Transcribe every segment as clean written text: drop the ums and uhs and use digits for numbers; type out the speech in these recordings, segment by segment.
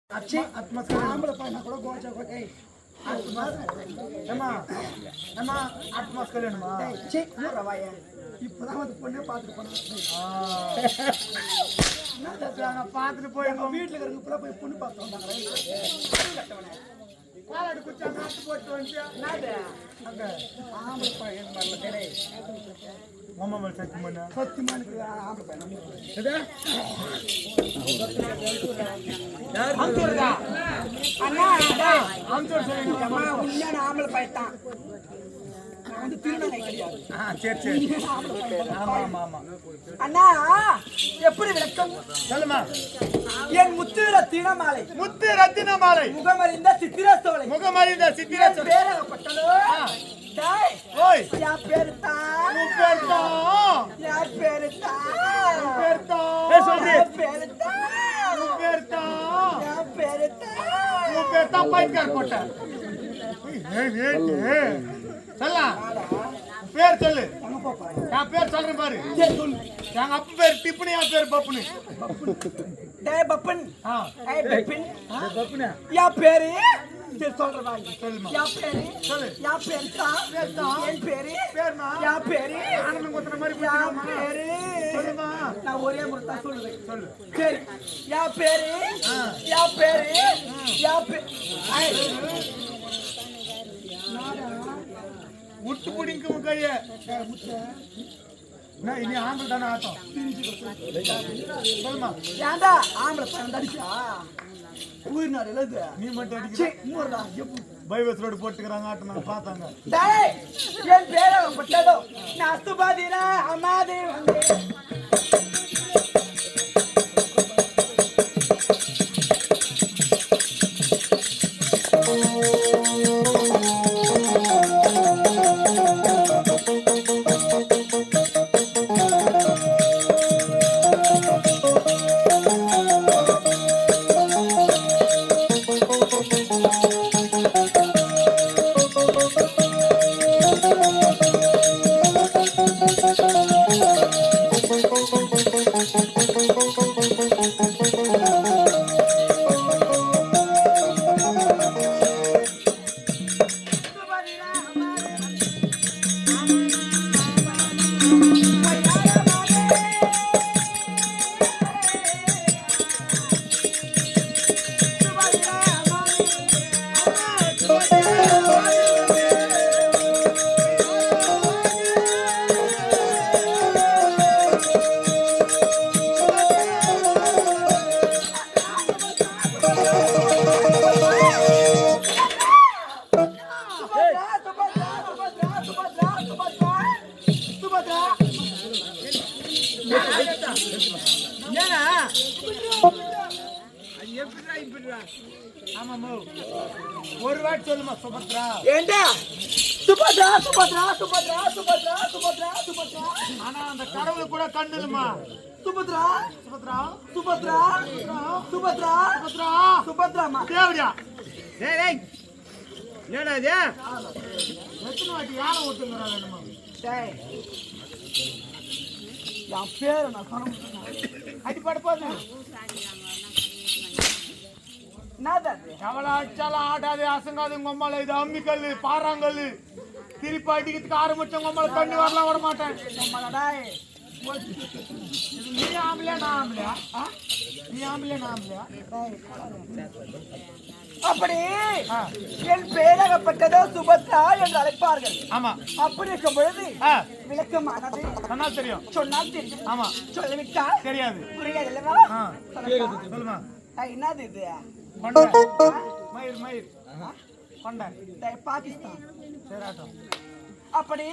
ஆம்பளை பையனா கூட கோச்சா கோட்டை இப்பதான் வந்து பொண்ணே பார்த்துட்டு போனேன் பார்த்துட்டு போய் வீட்டுல இருக்கிற போய் பொண்ணு பார்த்து வந்தாங்க பாலாடு குச்சா நாட்டு போட்டு வந்து ஆம்பளை பையன் வரல மாமா சத்தியமான சத்தியமானுக்கு ஆம்பளை பையன் உண்மையான ஆம்பளை பையன் வந்து திருநங்கை கிடையாது. சரி அண்ணா எப்படி விளக்கம் சொல்லுமா? என் முத்து ரத்தின மாலை முகமறிந்த சித்திர சோலை பேரப்பட்டதோ யார் பேருத்தா பேர் சொல்லு. என் பேர் சொல்றேன் பாரு. எங்க அப்பா பேர் டிப்புனு, என் பேர் பப்புனு. பப்பன் யா பேரு சொல்றா சொல்லுமா? யா பேரு சொல்லு. யா பேரு என் பேரு யா பேரு ஆனந்தம் கொத்துற மாதிரி யா பேரு சொல்லுமா? நான் ஒரே முறை தான் சொல்லுவேன். சொல்லு. சரி. யா பேரு யா பேரு யா பேரு முட்டு பிடிக்கும் கைய இனி ஆம்பளை தானே ஆட்டம் சொல்லுமா? ஏண்டா ஆம்பளை பையன் அடிச்சா ஊரினார் எழுது நீ மட்டும் அடிக்க பைவஸ் ரோடு போட்டுக்கிறாங்க ஆட்டம் நாங்க பார்த்தாங்க. என் பேரை பட்டதோ நான் சுபாதிரா அம்மாதே வந்தேன் ஒரு வாட்டி சொல்லுமா சுபத்ரா? ஏண்டா சுபத்ரா சுபத்ரா சுபத்ரா சுபத்ரா சுபத்ரா சுபத்ரா ஆனா அந்த கடவுள் கூட கண்ணுமா? சுபத்ரா சுபத்ரா சுபத்ரா சுபத்ரா சுபத்ரா சுபத்ராமா தேவடியா? டேய் என்னடா இது? எத்தனை வாட்டி யாரை ஓட்டுங்கறா வேணுமா? டேய் யா பேர் நான் சொன்னேன் அடி பட போறேன் நாதாது எவளா அச்சால ஆடாது அசங்காது உங்க இது அம்மிக்கல் பாறாங்கல் திருப்பி அடிக்கிறதுக்கு ஆரம்பிச்ச உங்க தண்ணி வரலாம் விட மாட்டேன். நீ ஆம்பளையா நான் ஆம்பளையா? நீ ஆம்பளையா நான் ஆம்பளையா? அப்படி என் பேராகப்பட்டதோ சுபத்ரா என்று அழைப்பார்கள். ஆமா. அப்படி இருக்கும் பொழுது விளக்கமானது சொன்னால் தெரியும். சொன்னால் தெரியும். ஆமா. சொல்லிவிட்டா தெரியாது. புரியாது அல்லவா? சொல்லுமா? என்னது இது? மயிர் மயிர் பாகிஸ்தான். சேராட்டம். அப்படி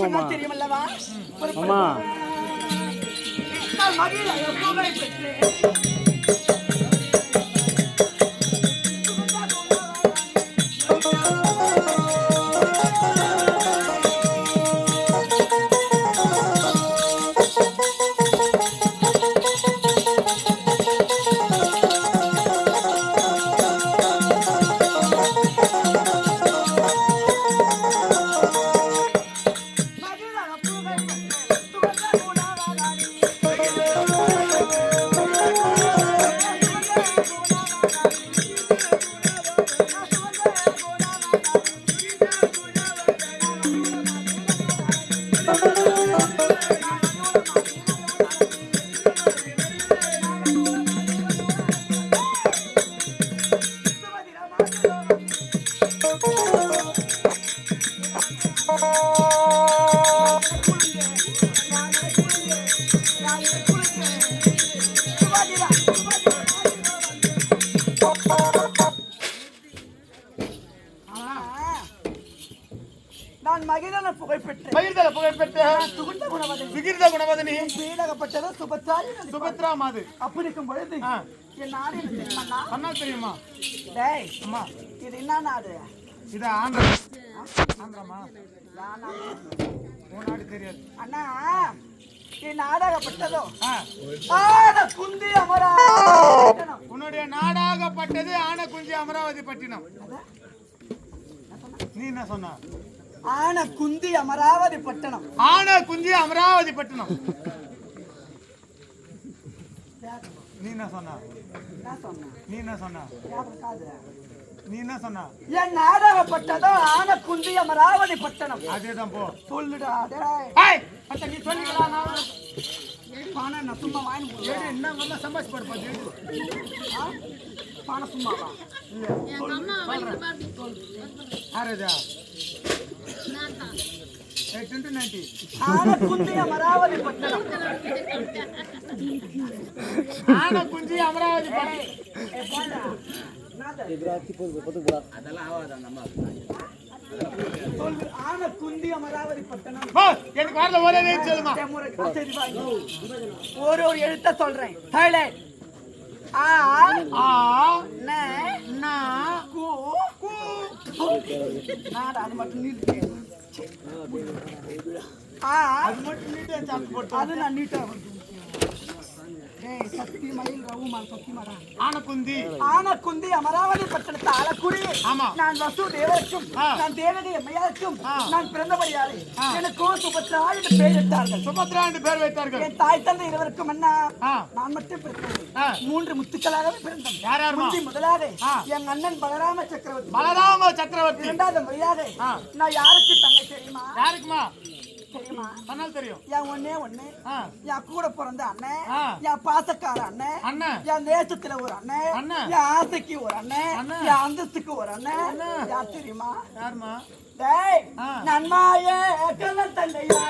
சொன்னால் தெரியும் அல்லவா? பயிர்தல புகைப்பெற்ற பயிர்தல புகைப்பெற்ற சுகுந்த குணவதி சுகிர்த குணவதினி பீடகப்பட்டது சுபத்ராய் சுபத்ரா மாது. அப்படி இருக்கும் பொழுது என் நாடு என்ன தெரியுமா? சொன்னா தெரியுமா? டேய் அம்மா இது என்ன நாடு? இது ஆந்திரா. ஆந்திரமா? உன் நாடு தெரியாது அண்ணா. என் நாடாகப்பட்டதோ குந்தி உன்னுடைய நாடாகப்பட்டது ஆனகுஞ்சி அமராவதி பட்டினம். நீ என்ன சொன்ன? ஆன குந்தி அமராவதி பட்டணம். ஆனகுஞ்சி அமராவதி பட்டினம். நீ என்ன சொன்ன? நீ என்ன சொன்ன? நீ என்ன சொன்ன? என் நாடகப்பட்டதோ ஆன குந்தி அமராவதி பட்டணம். அதேதான் போ சொல்லுடா. நீ சொல்லிக்கலாம். பானை நான் சும்மா வாங்கி என்ன சம்பாஷ் படுப்பாது பானை சும்மாவா? ஆரேதா 890 ஆனகுந்தி அமராவதி பட்டணம். ஆனகுஞ்சி அமராவதி ஆனகுந்தி அமராவதி பட்டணம். எனக்கு வரல ஒரே சொல்லுமா. ஒரு எழுத்த சொல்றேன். ஆ ஆ ந ந கு கு நாடா அது மட்டும் நீட்டு. அது மட்டும் நீட்டா சாப்பிட்டு போட்டு அது நான் நீட்டா சக்தி மயில் ரவுமான் சக்தி மரா ஆனகுந்தி ஆனகுந்தி அமராவதி பட்டணத்தை ஆளக்கூடிய நான் வசு தேவருக்கும் நான் தேவதை அம்மையாருக்கும் நான் பிறந்தபடியாலே எனக்கும் சுபத்ரா என்று பெயர் வைத்தார்கள். சுபத்ரா என்று பெயர் வைத்தார்கள். என் தாய் தந்தை இருவருக்கும் அண்ணா நான் மட்டும் பிறந்தேன். 3 முத்துக்களாகவே பிறந்தோம். யார் முதலாக என் அண்ணன் பலராம சக்கரவர்த்தி. பலராம சக்கரவர்த்தி. இரண்டாவது முறையாக நான் யாருக்கு தங்கை தெரியுமா? யாருக்குமா தெரியுமா? சொன்னால் தெரியும். என் ஒண்ணே என் கூட பிறந்த அண்ணன், என் பாசக்கார அண்ணன், என் தேசத்துல ஒரு அண்ணன், என் ஆசைக்கு ஒரு அண்ணன், என் அந்தஸ்துக்கு ஒரு அண்ணன். யார் தெரியுமா? யாருமா? டேய் நன்மாயே கண்ணன் தந்தையா